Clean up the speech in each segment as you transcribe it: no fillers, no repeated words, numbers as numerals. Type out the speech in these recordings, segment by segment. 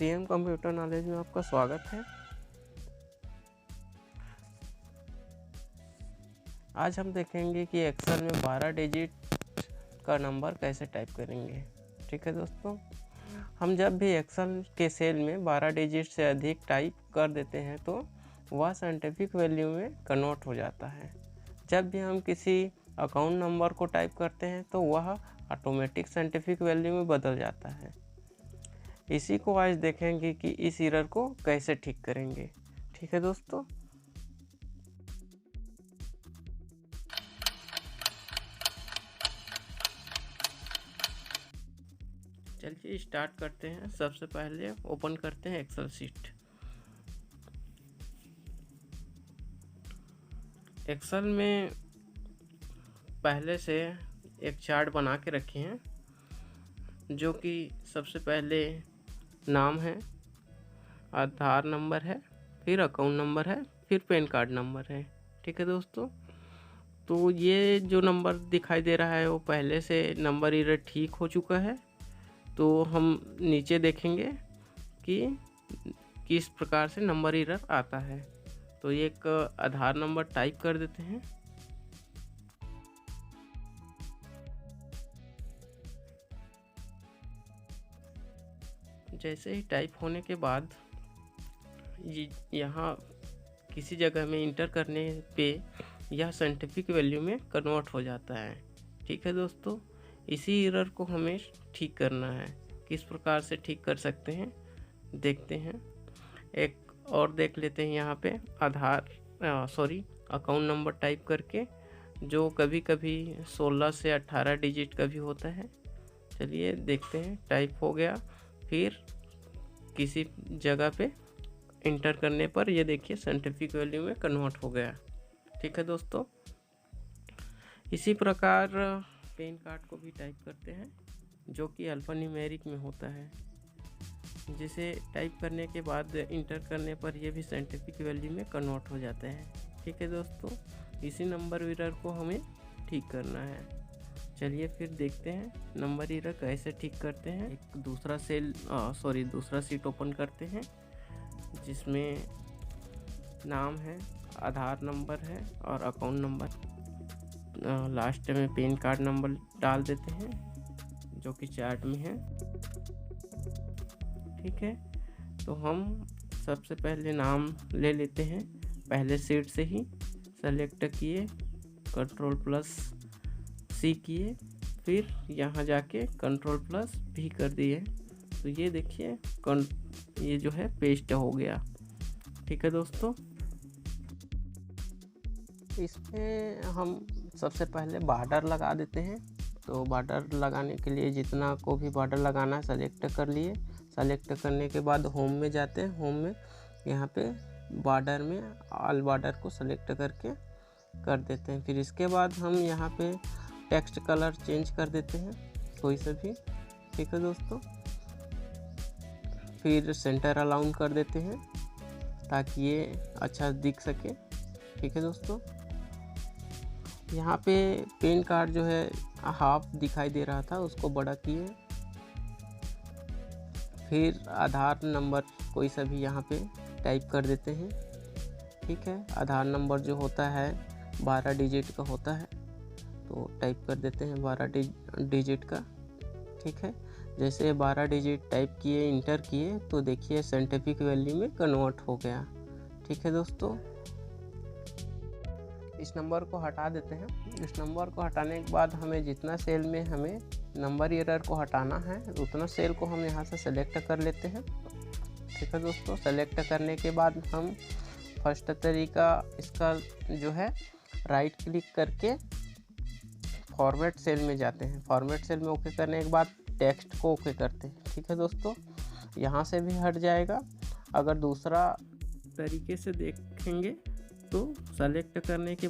CM computer knowledge में आपका स्वागत है। आज हम देखेंगे कि एक्सेल में 12 डिजिट का नंबर कैसे टाइप करेंगे। ठीक है दोस्तों, हम जब भी एक्सेल के सेल में 12 डिजिट से अधिक टाइप कर देते हैं तो वह साइंटिफिक वैल्यू में कन्वर्ट हो जाता है। जब भी हम किसी अकाउंट नंबर को टाइप करते हैं तो वह ऑटोमेटिक साइंटिफिक वैल्यू में बदल जाता है। इसी को आज देखेंगे कि इस एरर को कैसे ठीक करेंगे। ठीक है दोस्तों, चलिए स्टार्ट करते हैं। सबसे पहले ओपन करते हैं एक्सेल शीट। एक्सेल में पहले से एक चार्ट बना के रखे हैं, जो कि सबसे पहले नाम है, आधार नंबर है, फिर अकाउंट नंबर है, फिर पैन कार्ड नंबर है। ठीक है दोस्तों, तो ये जो नंबर दिखाई दे रहा है वो पहले से नंबर एरर ठीक हो चुका है। तो हम नीचे देखेंगे कि किस प्रकार से नंबर एरर आता है। तो एक आधार नंबर टाइप कर देते हैं। जैसे ही टाइप होने के बाद यहाँ किसी जगह में इंटर करने पे यह साइंटिफिक वैल्यू में कन्वर्ट हो जाता है। ठीक है दोस्तों, इसी एरर को हमें ठीक करना है। किस प्रकार से ठीक कर सकते हैं देखते हैं। एक और देख लेते हैं यहाँ पे अकाउंट नंबर टाइप करके, जो कभी कभी 16 से 18 डिजिट का भी होता है। चलिए देखते हैं, टाइप हो गया। फिर किसी जगह पे इंटर करने पर ये देखिए साइंटिफिक वैल्यू में कन्वर्ट हो गया। ठीक है दोस्तों, इसी प्रकार पैन कार्ड को भी टाइप करते हैं, जो कि अल्फान्यूमेरिक में होता है, जिसे टाइप करने के बाद इंटर करने पर यह भी साइंटिफिक वैल्यू में कन्वर्ट हो जाते हैं। ठीक है दोस्तों, इसी नंबर एरर को हमें ठीक करना है। चलिए फिर देखते हैं नंबर एरर कैसे ठीक करते हैं। एक दूसरा शीट ओपन करते हैं, जिसमें नाम है, आधार नंबर है और अकाउंट नंबर। लास्ट में पैन कार्ड नंबर डाल देते हैं, जो कि चार्ट में है। ठीक है, तो हम सबसे पहले नाम ले लेते हैं। पहले शीट से ही सेलेक्ट किए, Ctrl+C किए, फिर यहाँ जाके Ctrl+V कर दिए। तो ये देखिए ये जो है पेस्ट हो गया। ठीक है दोस्तों, इसमें हम सबसे पहले बॉर्डर लगा देते हैं। तो बॉर्डर लगाने के लिए जितना को भी बॉर्डर लगाना है सेलेक्ट कर लिए। सेलेक्ट करने के बाद होम में जाते हैं। होम में यहाँ पे बॉर्डर में ऑल बॉर्डर को सेलेक्ट करके कर देते हैं। फिर इसके बाद हम यहाँ पे टेक्स्ट कलर चेंज कर देते हैं, कोई सा भी। ठीक है दोस्तों, फिर सेंटर अलाउन कर देते हैं ताकि ये अच्छा दिख सके। ठीक है दोस्तों, यहाँ पे पैन कार्ड जो है हाफ दिखाई दे रहा था, उसको बड़ा किए। फिर आधार नंबर कोई सा भी यहाँ पे टाइप कर देते हैं। ठीक है, आधार नंबर जो होता है 12 डिजिट का होता है, तो टाइप कर देते हैं 12 डिजिट का। ठीक है, जैसे 12 डिजिट टाइप किए, इंटर किए, तो देखिए साइंटिफिक वैल्यू में कन्वर्ट हो गया। ठीक है दोस्तों, इस नंबर को हटा देते हैं। इस नंबर को हटाने के बाद हमें जितना सेल में हमें नंबर एरर को हटाना है उतना सेल को हम यहाँ से सेलेक्ट कर लेते हैं। ठीक है दोस्तों, सेलेक्ट करने के बाद हम फर्स्ट तरीका इसका जो है राइट क्लिक करके फॉर्मेट सेल में जाते हैं। फॉर्मेट सेल में ओके करने के बाद टेक्स्ट को ओके करते हैं। ठीक है दोस्तों, यहाँ से भी हट जाएगा। अगर दूसरा तरीके से देखेंगे तो सेलेक्ट करने के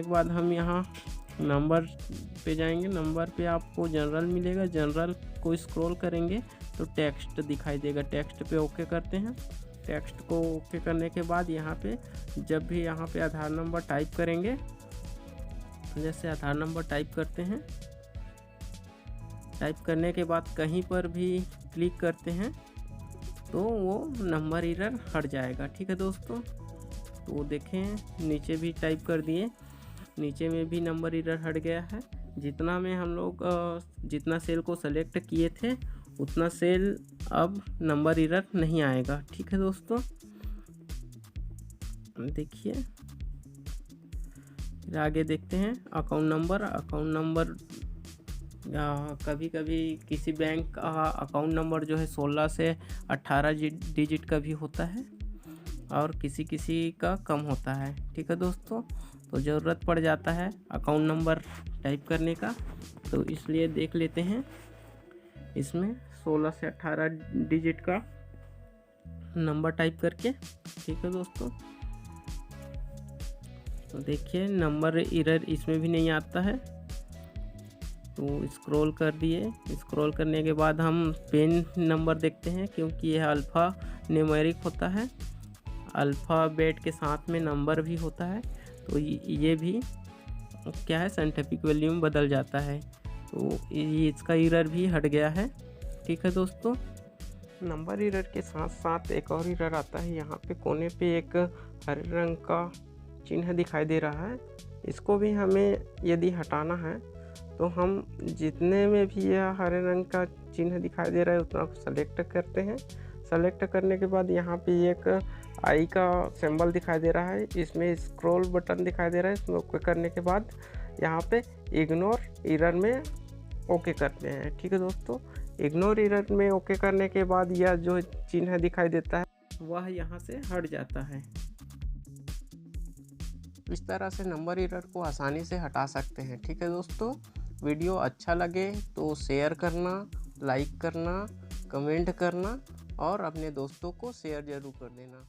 बाद हम यहाँ नंबर पे जाएंगे। नंबर पे आपको जनरल मिलेगा, जनरल को स्क्रॉल करेंगे तो टेक्स्ट दिखाई देगा। टेक्स्ट पे ओके करते हैं। टेक्स्ट को ओके करने के बाद यहाँ पे जब भी यहाँ पे आधार नंबर टाइप करेंगे, जैसे आधार नंबर टाइप करते हैं, टाइप करने के बाद कहीं पर भी क्लिक करते हैं तो वो नंबर एरर हट जाएगा। ठीक है दोस्तों, तो देखें नीचे भी टाइप कर दिए, नीचे में भी नंबर एरर हट गया है। जितना में हम लोग जितना सेल को सेलेक्ट किए थे उतना सेल अब नंबर एरर नहीं आएगा। ठीक है दोस्तों, देखिए फिर आगे देखते हैं अकाउंट नंबर कभी कभी किसी बैंक का अकाउंट नंबर जो है 16 से 18 डिजिट का भी होता है और किसी किसी का कम होता है। ठीक है दोस्तों, तो ज़रूरत पड़ जाता है अकाउंट नंबर टाइप करने का, तो इसलिए देख लेते हैं इसमें 16 से 18 डिजिट का नंबर टाइप करके। ठीक है दोस्तों, तो देखिए नंबर एरर इसमें भी नहीं आता है। तो स्क्रॉल कर दिए, स्क्रॉल करने के बाद हम पेन नंबर देखते हैं, क्योंकि यह अल्फ़ा न्यूमेरिक होता है, अल्फ़ाबेट के साथ में नंबर भी होता है, तो ये भी क्या है साइंटिफिक वैल्यू में बदल जाता है। तो ये इसका एरर भी हट गया है। ठीक है दोस्तों, नंबर एरर के साथ साथ एक और एरर आता है, यहाँ पे कोने पे एक हरे रंग का चिन्ह दिखाई दे रहा है। इसको भी हमें यदि हटाना है तो हम जितने में भी यह हरे रंग का चिन्ह दिखाई दे रहा है उतना को सेलेक्ट करते हैं। सेलेक्ट करने के बाद यहाँ पे एक आई का सिंबल दिखाई दे रहा है, इसमें स्क्रॉल बटन दिखाई दे रहा है, इसमें ओके करने के बाद यहाँ पे इग्नोर एरर में ओके करते हैं। ठीक है दोस्तों, इग्नोर एरर में ओके करने के बाद यह जो चिन्ह दिखाई देता है वह यहाँ से हट जाता है। इस तरह से नंबर एरर को आसानी से हटा सकते हैं। ठीक है दोस्तों, वीडियो अच्छा लगे तो शेयर करना, लाइक करना, कमेंट करना और अपने दोस्तों को शेयर ज़रूर कर देना।